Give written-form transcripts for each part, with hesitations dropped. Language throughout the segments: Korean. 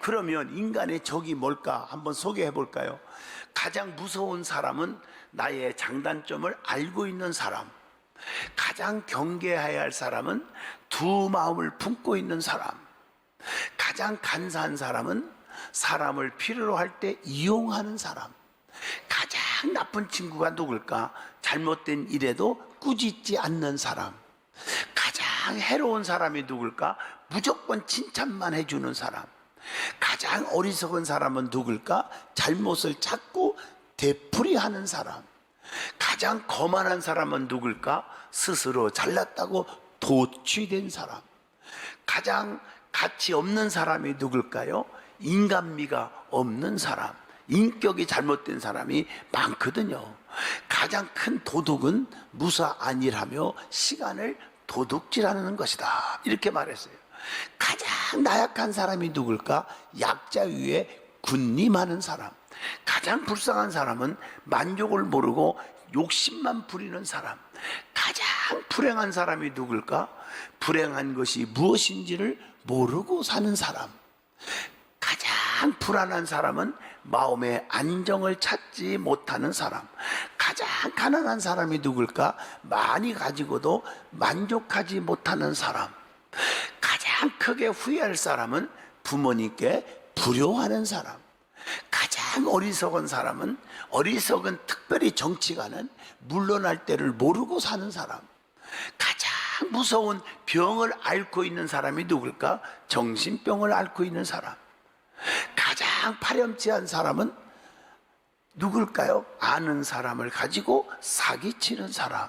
그러면 인간의 적이 뭘까 한번 소개해 볼까요? 가장 무서운 사람은 나의 장단점을 알고 있는 사람, 가장 경계해야 할 사람은 두 마음을 품고 있는 사람, 가장 간사한 사람은 사람을 필요로 할 때 이용하는 사람, 가장 나쁜 친구가 누굴까? 잘못된 일에도 꾸짖지 않는 사람. 가장 해로운 사람이 누굴까? 무조건 칭찬만 해주는 사람. 가장 어리석은 사람은 누굴까? 잘못을 찾고 되풀이하는 사람. 가장 거만한 사람은 누굴까? 스스로 잘났다고 도취된 사람. 가장 가치 없는 사람이 누굴까요? 인간미가 없는 사람, 인격이 잘못된 사람이 많거든요. 가장 큰 도둑은 무사 안일하며 시간을 도둑질하는 것이다, 이렇게 말했어요. 가장 나약한 사람이 누굴까? 약자 위에 군림하는 사람. 가장 불쌍한 사람은 만족을 모르고 욕심만 부리는 사람. 가장 불행한 사람이 누굴까? 불행한 것이 무엇인지를 모르고 사는 사람. 가장 불안한 사람은 마음의 안정을 찾지 못하는 사람. 가장 가난한 사람이 누굴까? 많이 가지고도 만족하지 못하는 사람. 가장 크게 후회할 사람은 부모님께 불효하는 사람. 가장 어리석은 사람은 어리석은 특별히 정치가는 물러날 때를 모르고 사는 사람. 가장 무서운 병을 앓고 있는 사람이 누굴까? 정신병을 앓고 있는 사람. 가장 파렴치한 사람은 누굴까요? 아는 사람을 가지고 사기치는 사람.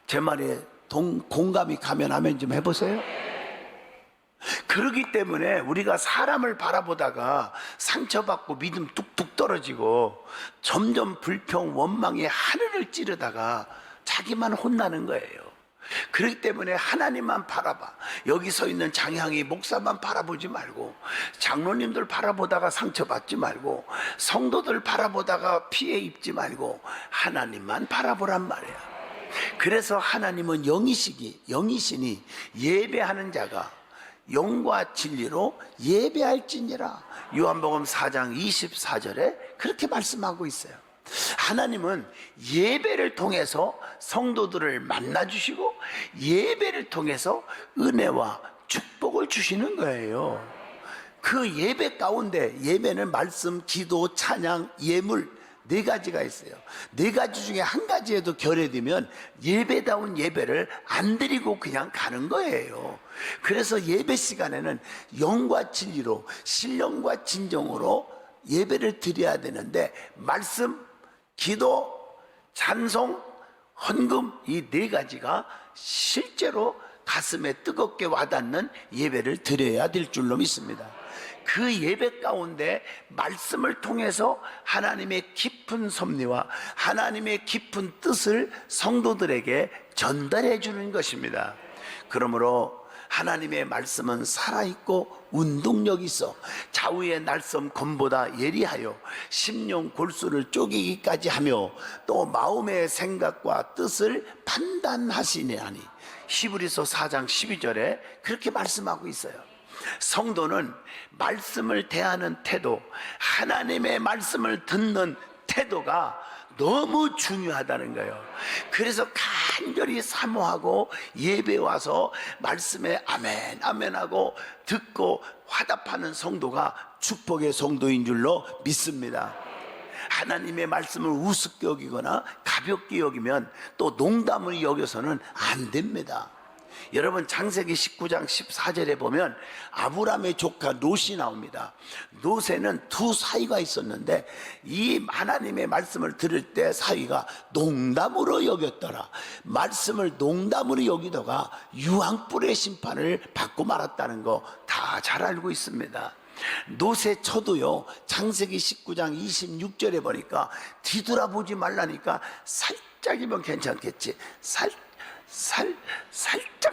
제 말에 공감이 가면 하면 좀 해보세요. 그렇기 때문에 우리가 사람을 바라보다가 상처받고 믿음 뚝뚝 떨어지고 점점 불평 원망의 하늘을 찌르다가 자기만 혼나는 거예요. 그렇기 때문에 하나님만 바라봐. 여기 서 있는 장향이 목사만 바라보지 말고, 장로님들 바라보다가 상처받지 말고, 성도들 바라보다가 피해 입지 말고 하나님만 바라보란 말이야. 그래서 하나님은 영이시니 예배하는 자가 영과 진리로 예배할지니라. 요한복음 4장 24절에 그렇게 말씀하고 있어요. 하나님은 예배를 통해서 성도들을 만나주시고 예배를 통해서 은혜와 축복을 주시는 거예요. 그 예배 가운데, 예배는 말씀, 기도, 찬양, 예물 네 가지가 있어요. 네 가지 중에 한 가지에도 결여되면 예배다운 예배를 안 드리고 그냥 가는 거예요. 그래서 예배 시간에는 영과 진리로, 신령과 진정으로 예배를 드려야 되는데, 말씀, 기도, 찬송, 헌금 이 네 가지가 실제로 가슴에 뜨겁게 와닿는 예배를 드려야 될 줄로 믿습니다. 그 예배 가운데 말씀을 통해서 하나님의 깊은 섭리와 하나님의 깊은 뜻을 성도들에게 전달해 주는 것입니다. 그러므로 하나님의 말씀은 살아있고 운동력이 있어 좌우의 날섬 검보다 예리하여 심령 골수를 쪼개기까지 하며 또 마음의 생각과 뜻을 판단하시니 하니, 히브리서 4장 12절에 그렇게 말씀하고 있어요. 성도는 말씀을 대하는 태도, 하나님의 말씀을 듣는 태도가 너무 중요하다는 거예요. 그래서 간절히 사모하고 예배 와서 말씀에 아멘 아멘 하고 듣고 화답하는 성도가 축복의 성도인 줄로 믿습니다. 하나님의 말씀을 우습게 여기거나 가볍게 여기면 또 농담을 여겨서는 안 됩니다. 여러분, 창세기 19장 14절에 보면 아브라함의 조카 롯이 나옵니다. 롯에는 두 사위가 있었는데 이 하나님의 말씀을 들을 때 사위가 농담으로 여겼더라. 말씀을 농담으로 여기다가 유황불의 심판을 받고 말았다는 거 다 잘 알고 있습니다. 롯의 처도요, 창세기 19장 26절에 보니까 뒤돌아보지 말라니까 살짝이면 괜찮겠지, 살짝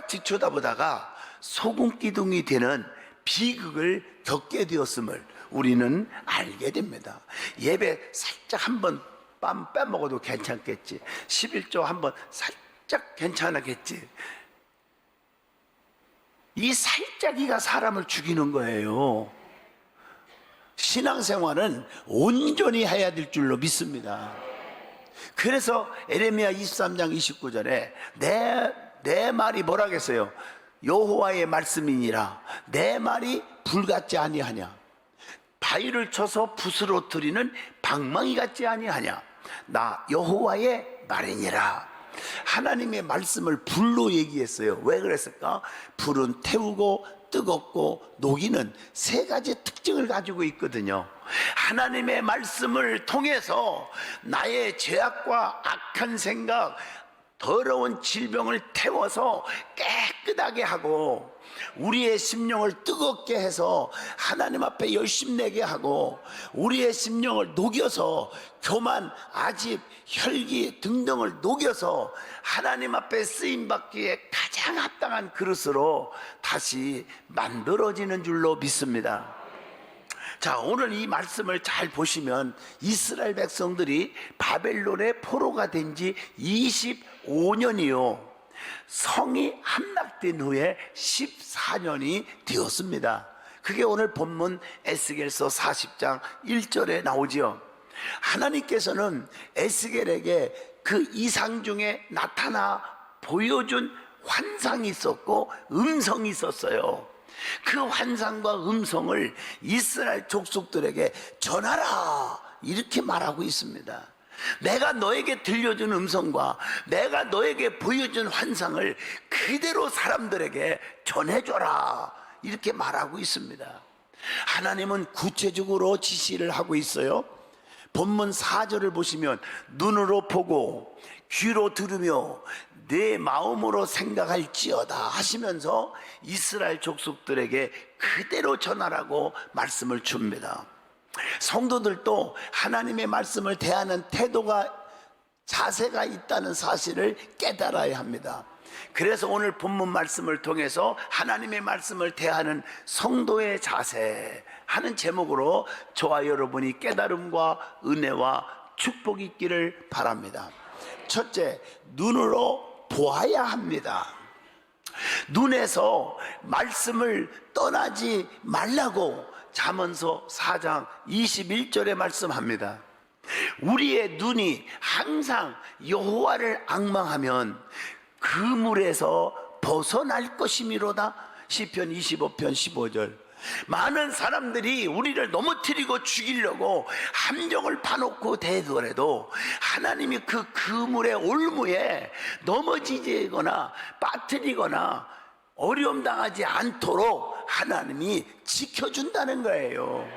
뒤쳐다보다가 소금기둥이 되는 비극을 겪게 되었음을 우리는 알게 됩니다. 예배 살짝 한번 빰 빼먹어도 괜찮겠지, 11조 한번 살짝 괜찮았겠지. 이 살짝이가 사람을 죽이는 거예요. 신앙생활은 온전히 해야 될 줄로 믿습니다. 그래서 에레미야 23장 29절에 내 말이 뭐라겠어요? 여호와의 말씀이니라. 내 말이 불같지 아니하냐? 바위를 쳐서 부스러뜨리는 방망이 같지 아니하냐? 나 여호와의 말이니라. 하나님의 말씀을 불로 얘기했어요. 왜 그랬을까? 불은 태우고 뜨겁고 녹이는 세 가지 특징을 가지고 있거든요. 하나님의 말씀을 통해서 나의 죄악과 악한 생각, 더러운 질병을 태워서 깨끗하게 하고, 우리의 심령을 뜨겁게 해서 하나님 앞에 열심내게 하고, 우리의 심령을 녹여서 교만, 아집, 혈기 등등을 녹여서 하나님 앞에 쓰임받기에 가장 합당한 그릇으로 다시 만들어지는 줄로 믿습니다. 자, 오늘 이 말씀을 잘 보시면 이스라엘 백성들이 바벨론의 포로가 된 지 25년이요 성이 함락된 후에 14년이 되었습니다. 그게 오늘 본문 에스겔서 40장 1절에 나오지요. 하나님께서는 에스겔에게 그 이상 중에 나타나 보여준 환상이 있었고 음성이 있었어요. 그 환상과 음성을 이스라엘 족속들에게 전하라, 이렇게 말하고 있습니다. 내가 너에게 들려준 음성과 내가 너에게 보여준 환상을 그대로 사람들에게 전해줘라, 이렇게 말하고 있습니다. 하나님은 구체적으로 지시를 하고 있어요. 본문 4절을 보시면 눈으로 보고 귀로 들으며 내 마음으로 생각할지어다 하시면서 이스라엘 족속들에게 그대로 전하라고 말씀을 줍니다. 성도들도 하나님의 말씀을 대하는 태도가, 자세가 있다는 사실을 깨달아야 합니다. 그래서 오늘 본문 말씀을 통해서 하나님의 말씀을 대하는 성도의 자세 하는 제목으로 저와 여러분이 깨달음과 은혜와 축복이 있기를 바랍니다. 첫째, 눈으로 보아야 합니다. 눈에서 말씀을 떠나지 말라고 잠언서 4장 21절에 말씀합니다. 우리의 눈이 항상 여호와를 앙망하면 그물에서 벗어날 것이미로다. 시편 25편 15절. 많은 사람들이 우리를 넘어뜨리고 죽이려고 함정을 파놓고 대더라도 하나님이 그 그물의 올무에 넘어지거나 빠뜨리거나 어려움 당하지 않도록 하나님이 지켜준다는 거예요.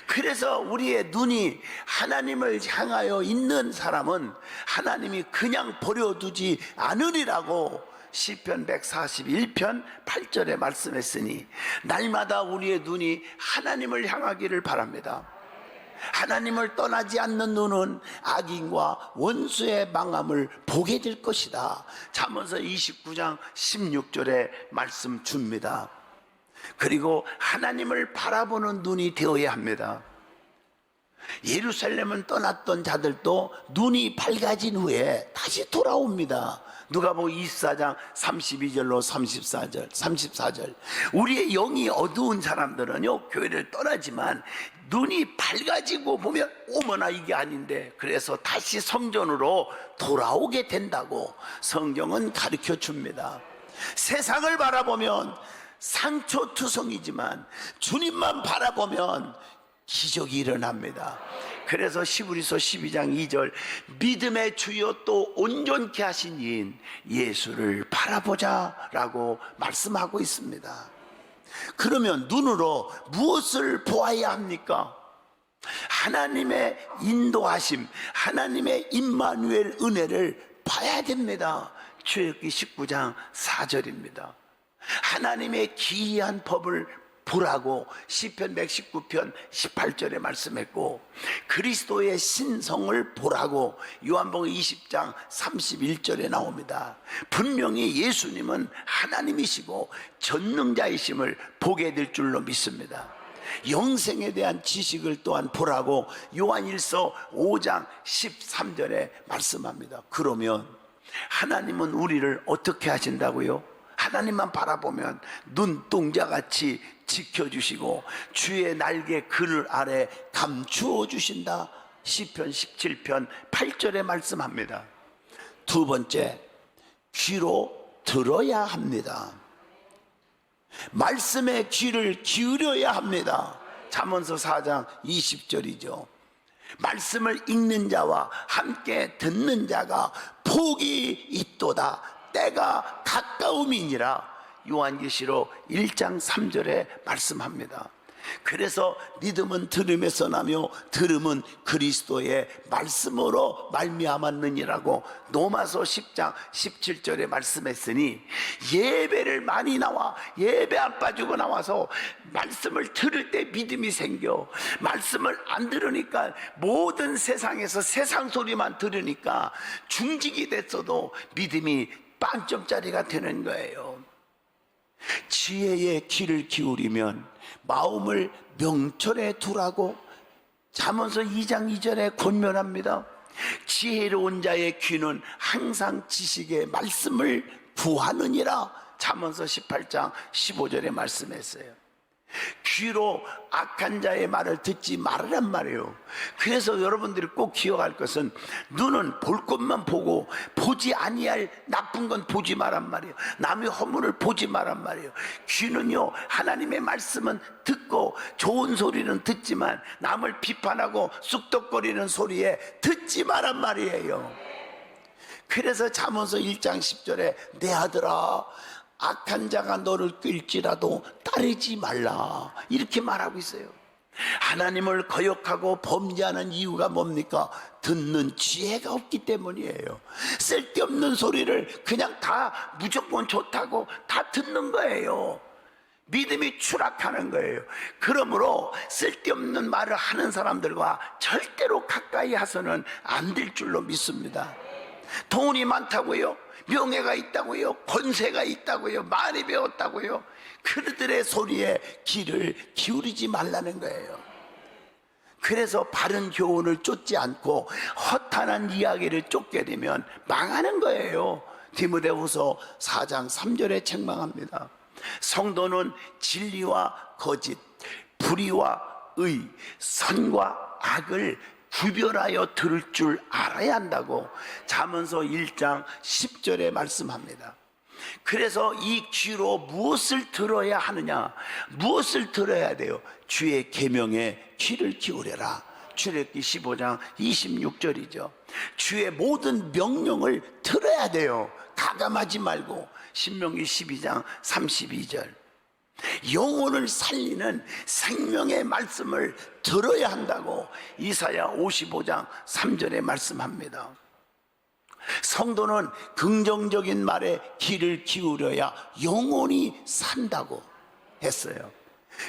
그래서 우리의 눈이 하나님을 향하여 있는 사람은 하나님이 그냥 버려두지 않으리라고 시편 141편 8절에 말씀했으니 날마다 우리의 눈이 하나님을 향하기를 바랍니다. 하나님을 떠나지 않는 눈은 악인과 원수의 망함을 보게 될 것이다. 잠언서 29장 16절에 말씀 줍니다. 그리고 하나님을 바라보는 눈이 되어야 합니다. 예루살렘은 떠났던 자들도 눈이 밝아진 후에 다시 돌아옵니다. 누가복음 24장 32절로 34절. 우리의 영이 어두운 사람들은요, 교회를 떠나지만 눈이 밝아지고 보면 어머나 이게 아닌데, 그래서 다시 성전으로 돌아오게 된다고 성경은 가르쳐 줍니다. 세상을 바라보면 상처투성이지만 주님만 바라보면 기적이 일어납니다. 그래서 시브리서 12장 2절, 믿음의 주여 또 온전케 하신 이인 예수를 바라보자 라고 말씀하고 있습니다. 그러면 눈으로 무엇을 보아야 합니까? 하나님의 인도하심, 하나님의 임마누엘 은혜를 봐야 됩니다. 출애굽기 19장 4절입니다. 하나님의 기이한 법을 보라고 시편 119편 18절에 말씀했고, 그리스도의 신성을 보라고 요한복음 20장 31절에 나옵니다. 분명히 예수님은 하나님이시고 전능자이심을 보게 될 줄로 믿습니다. 영생에 대한 지식을 또한 보라고 요한일서 5장 13절에 말씀합니다. 그러면 하나님은 우리를 어떻게 하신다고요? 하나님만 바라보면 눈동자같이 지켜주시고 주의 날개 그늘 아래 감추어 주신다. 시편 17편 8절에 말씀합니다. 두 번째, 귀로 들어야 합니다. 말씀에 귀를 기울여야 합니다. 잠언서 4장 20절이죠. 말씀을 읽는 자와 함께 듣는 자가 복이 있도다. 때가 가까움이니라. 요한계시록 1장 3절에 말씀합니다. 그래서 믿음은 들음에서 나며 들음은 그리스도의 말씀으로 말미암았느니라고 로마서 10장 17절에 말씀했으니, 예배를 많이 나와 예배 안 빠지고 나와서 말씀을 들을 때 믿음이 생겨. 말씀을 안 들으니까, 모든 세상에서 세상 소리만 들으니까 중직이 됐어도 믿음이 빵점짜리가 되는 거예요. 지혜의 귀를 기울이면 마음을 명철에 두라고 잠언서 2장 2절에 권면합니다. 지혜로운 자의 귀는 항상 지식의 말씀을 구하느니라. 잠언서 18장 15절에 말씀했어요. 귀로 악한 자의 말을 듣지 말으란 말이에요. 그래서 여러분들이 꼭 기억할 것은, 눈은 볼 것만 보고 보지 아니할 나쁜 건 보지 말란 말이에요. 남의 허물을 보지 말란 말이에요. 귀는요, 하나님의 말씀은 듣고 좋은 소리는 듣지만 남을 비판하고 쑥덕거리는 소리에 듣지 말란 말이에요. 그래서 잠언서 1장 10절에 내 아들아, 악한 자가 너를 끌지라도 따르지 말라, 이렇게 말하고 있어요. 하나님을 거역하고 범죄하는 이유가 뭡니까? 듣는 지혜가 없기 때문이에요. 쓸데없는 소리를 그냥 다 무조건 좋다고 다 듣는 거예요. 믿음이 추락하는 거예요. 그러므로 쓸데없는 말을 하는 사람들과 절대로 가까이 해서는 안 될 줄로 믿습니다. 돈이 많다고요? 명예가 있다고요? 권세가 있다고요? 많이 배웠다고요? 그들의 소리에 귀를 기울이지 말라는 거예요. 그래서 바른 교훈을 쫓지 않고 허탄한 이야기를 쫓게 되면 망하는 거예요. 디모데후서 4장 3절에 책망합니다. 성도는 진리와 거짓, 불의와 의, 선과 악을 구별하여 들을 줄 알아야 한다고 잠언서 1장 10절에 말씀합니다. 그래서 이 귀로 무엇을 들어야 하느냐? 무엇을 들어야 돼요? 주의 계명에 귀를 기울여라. 출애굽기 15장 26절이죠. 주의 모든 명령을 들어야 돼요. 가감하지 말고. 신명기 12장 32절. 영혼을 살리는 생명의 말씀을 들어야 한다고 이사야 55장 3절에 말씀합니다. 성도는 긍정적인 말에 귀를 기울여야 영혼이 산다고 했어요.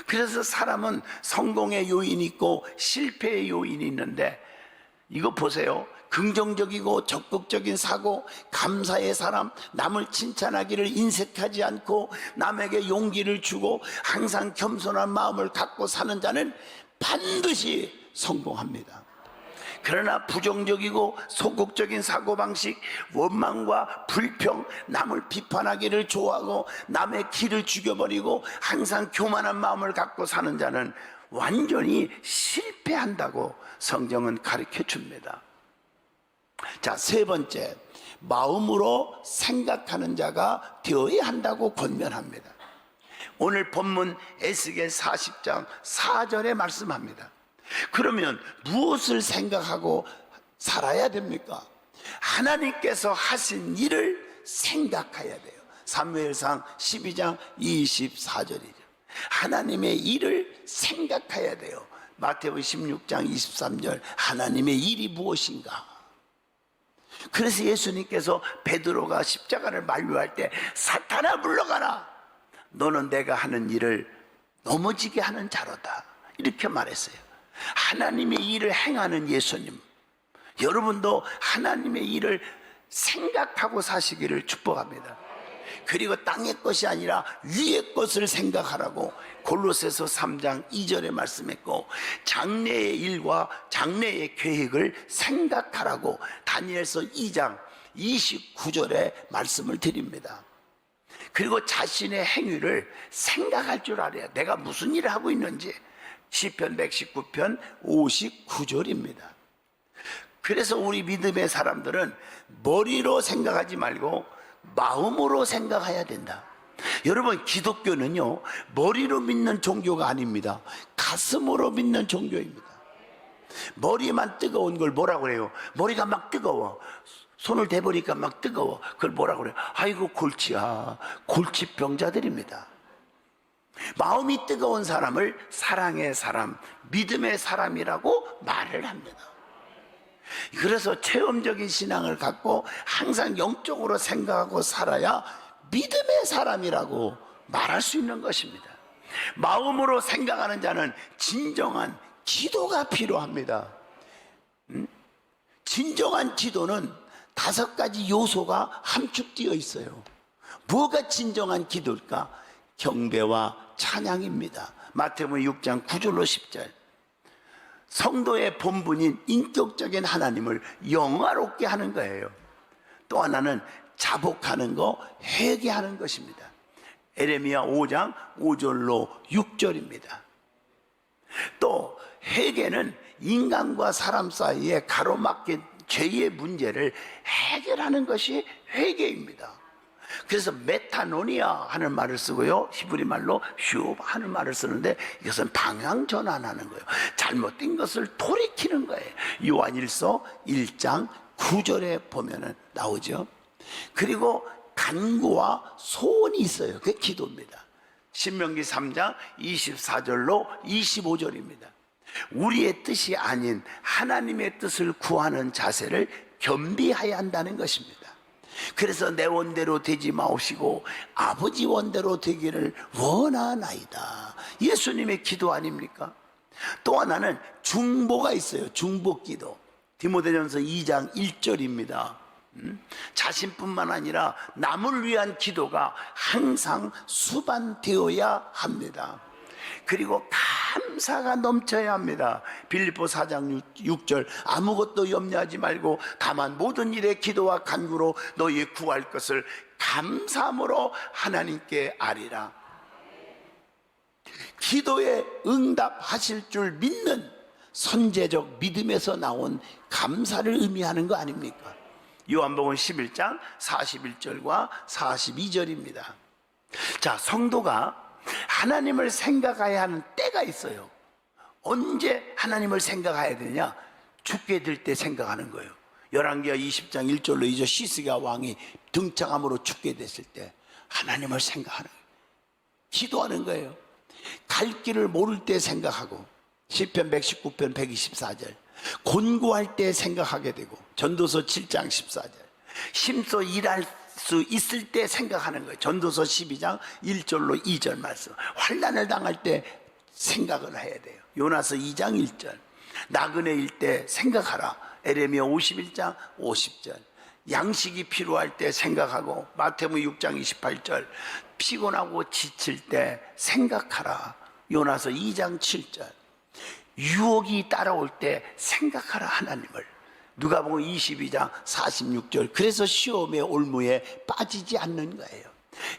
그래서 사람은 성공의 요인이 있고 실패의 요인이 있는데, 이거 보세요. 긍정적이고 적극적인 사고, 감사의 사람, 남을 칭찬하기를 인색하지 않고 남에게 용기를 주고 항상 겸손한 마음을 갖고 사는 자는 반드시 성공합니다. 그러나 부정적이고 소극적인 사고방식, 원망과 불평, 남을 비판하기를 좋아하고 남의 길을 죽여버리고 항상 교만한 마음을 갖고 사는 자는 완전히 실패한다고 성경은 가르쳐 줍니다. 자, 세 번째, 마음으로 생각하는 자가 되어야 한다고 권면합니다. 오늘 본문 에스겔 40장 4절에 말씀합니다. 그러면 무엇을 생각하고 살아야 됩니까? 하나님께서 하신 일을 생각해야 돼요. 사무엘상 12장 24절이죠. 하나님의 일을 생각해야 돼요. 마태복음 16장 23절, 하나님의 일이 무엇인가? 그래서 예수님께서 베드로가 십자가를 만류할 때 사탄아 물러가라, 너는 내가 하는 일을 넘어지게 하는 자로다, 이렇게 말했어요. 하나님의 일을 행하는 예수님, 여러분도 하나님의 일을 생각하고 사시기를 축복합니다. 그리고 땅의 것이 아니라 위의 것을 생각하라고 골로새서 3장 2절에 말씀했고, 장래의 일과 장래의 계획을 생각하라고 다니엘서 2장 29절에 말씀을 드립니다. 그리고 자신의 행위를 생각할 줄 알아야 내가 무슨 일을 하고 있는지. 시편 119편 59절입니다. 그래서 우리 믿음의 사람들은 머리로 생각하지 말고 마음으로 생각해야 된다. 여러분, 기독교는요, 머리로 믿는 종교가 아닙니다. 가슴으로 믿는 종교입니다. 머리만 뜨거운 걸 뭐라고 그래요? 머리가 막 뜨거워. 손을 대보니까 막 뜨거워. 그걸 뭐라고 그래요? 아이고 골치야. 골치병자들입니다. 마음이 뜨거운 사람을 사랑의 사람, 믿음의 사람이라고 말을 합니다. 그래서 체험적인 신앙을 갖고 항상 영적으로 생각하고 살아야 믿음의 사람이라고 말할 수 있는 것입니다. 마음으로 생각하는 자는 진정한 기도가 필요합니다. 진정한 기도는 5가지 요소가 함축되어 있어요. 뭐가 진정한 기도일까? 경배와 찬양입니다. 마태복음 6장 9절로 10절. 성도의 본분인 인격적인 하나님을 영화롭게 하는 거예요. 또 하나는 자복하는 거, 회개하는 것입니다. 에레미야 5장 5절로 6절입니다. 또 회개는 인간과 사람 사이에 가로막힌 죄의 문제를 해결하는 것이 회개입니다. 그래서 메타노니아 하는 말을 쓰고요, 히브리 말로 슈브 하는 말을 쓰는데, 이것은 방향 전환하는 거예요. 잘못된 것을 돌이키는 거예요. 요한일서 1장 9절에 보면은 나오죠. 그리고 간구와 소원이 있어요. 그게 기도입니다. 신명기 3장 24절로 25절입니다. 우리의 뜻이 아닌 하나님의 뜻을 구하는 자세를 겸비해야 한다는 것입니다. 그래서 내 원대로 되지 마옵시고 아버지 원대로 되기를 원하나이다. 예수님의 기도 아닙니까? 또 하나는 중보가 있어요. 중보기도. 디모데전서 2장 1절입니다. 자신뿐만 아니라 남을 위한 기도가 항상 수반되어야 합니다. 그리고 감사가 넘쳐야 합니다. 빌립보 4장 6절. 아무것도 염려하지 말고 다만 모든 일에 기도와 간구로 너희의 구할 것을 감사함으로 하나님께 아리라. 기도에 응답하실 줄 믿는 선제적 믿음에서 나온 감사를 의미하는 거 아닙니까? 요한복음 11장 41절과 42절입니다. 자, 성도가 하나님을 생각해야 하는 때가 있어요. 언제 하나님을 생각해야 되냐? 죽게 될 때 생각하는 거예요. 열왕기하 20장 1절로 2절 시스기야 왕이 등장함으로 죽게 됐을 때 하나님을 생각하는 거예요. 기도하는 거예요. 갈 길을 모를 때 생각하고, 시편 119편 124절 곤고할 때 생각하게 되고, 전도서 7장 14절 심소 일할 수 있을 때 생각하는 거예요. 전도서 12장 1절로 2절 말씀. 환난을 당할 때 생각을 해야 돼요. 요나서 2장 1절 나그네일 때 생각하라. 에레미야 51장 50절 양식이 필요할 때 생각하고, 마태복음 6장 28절 피곤하고 지칠 때 생각하라. 요나서 2장 7절 유혹이 따라올 때 생각하라 하나님을. 누가복음 22장 46절 그래서 시험의 올무에 빠지지 않는 거예요.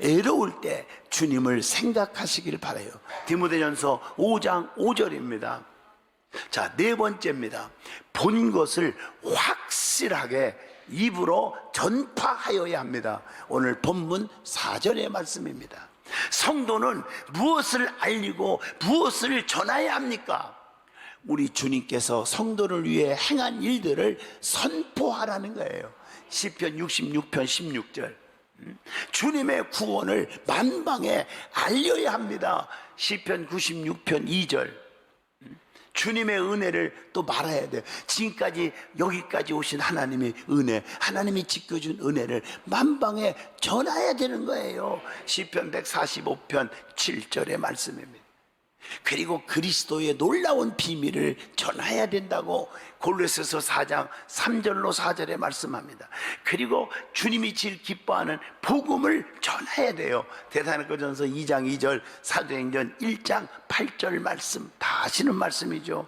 애로울 때 주님을 생각하시길 바라요. 디모데전서 5장 5절입니다. 자, 4번째입니다. 본 것을 확실하게 입으로 전파하여야 합니다. 오늘 본문 4절의 말씀입니다. 성도는 무엇을 알리고 무엇을 전해야 합니까? 우리 주님께서 성도를 위해 행한 일들을 선포하라는 거예요. 시편 66편 16절 주님의 구원을 만방에 알려야 합니다. 시편 96편 2절 주님의 은혜를 또 말해야 돼요. 지금까지 여기까지 오신 하나님의 은혜, 하나님이 지켜준 은혜를 만방에 전해야 되는 거예요. 시편 145편 7절의 말씀입니다. 그리고 그리스도의 놀라운 비밀을 전해야 된다고 골로새서 4장 3절로 4절에 말씀합니다. 그리고 주님이 제일 기뻐하는 복음을 전해야 돼요. 데살로니가전서 2장 2절, 사도행전 1장 8절 말씀 다 아시는 말씀이죠.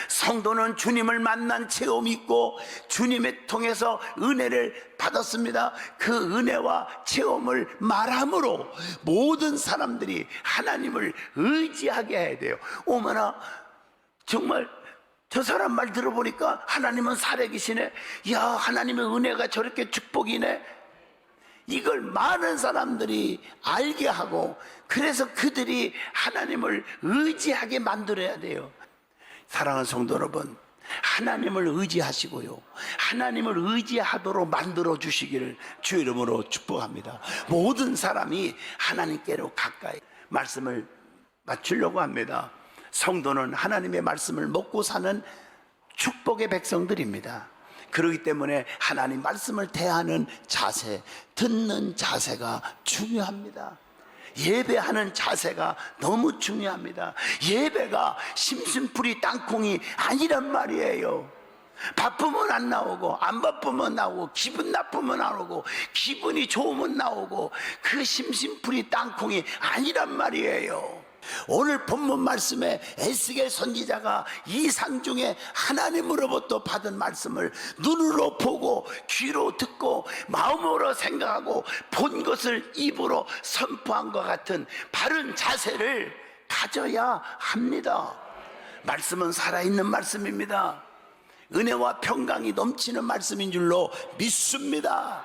성도는 주님을 만난 체험이 있고 주님을 통해서 은혜를 받았습니다. 그 은혜와 체험을 말함으로 모든 사람들이 하나님을 의지하게 해야 돼요. 어머나 정말 저 사람 말 들어보니까 하나님은 살아계시네. 야, 하나님의 은혜가 저렇게 축복이네. 이걸 많은 사람들이 알게 하고, 그래서 그들이 하나님을 의지하게 만들어야 돼요. 사랑하는 성도 여러분, 하나님을 의지하시고요, 하나님을 의지하도록 만들어 주시기를 주 이름으로 축복합니다. 모든 사람이 하나님께로 가까이 말씀을 맞추려고 합니다. 성도는 하나님의 말씀을 먹고 사는 축복의 백성들입니다. 그렇기 때문에 하나님 말씀을 대하는 자세, 듣는 자세가 중요합니다. 예배하는 자세가 너무 중요합니다. 예배가 심심풀이 땅콩이 아니란 말이에요. 바쁘면 안 나오고, 안 바쁘면 나오고, 기분 나쁘면 안 오고, 기분이 좋으면 나오고, 그 심심풀이 땅콩이 아니란 말이에요. 오늘 본문 말씀에 에스겔 선지자가 이상 중에 하나님으로부터 받은 말씀을 눈으로 보고 귀로 듣고 마음으로 생각하고 본 것을 입으로 선포한 것 같은 바른 자세를 가져야 합니다. 말씀은 살아있는 말씀입니다. 은혜와 평강이 넘치는 말씀인 줄로 믿습니다.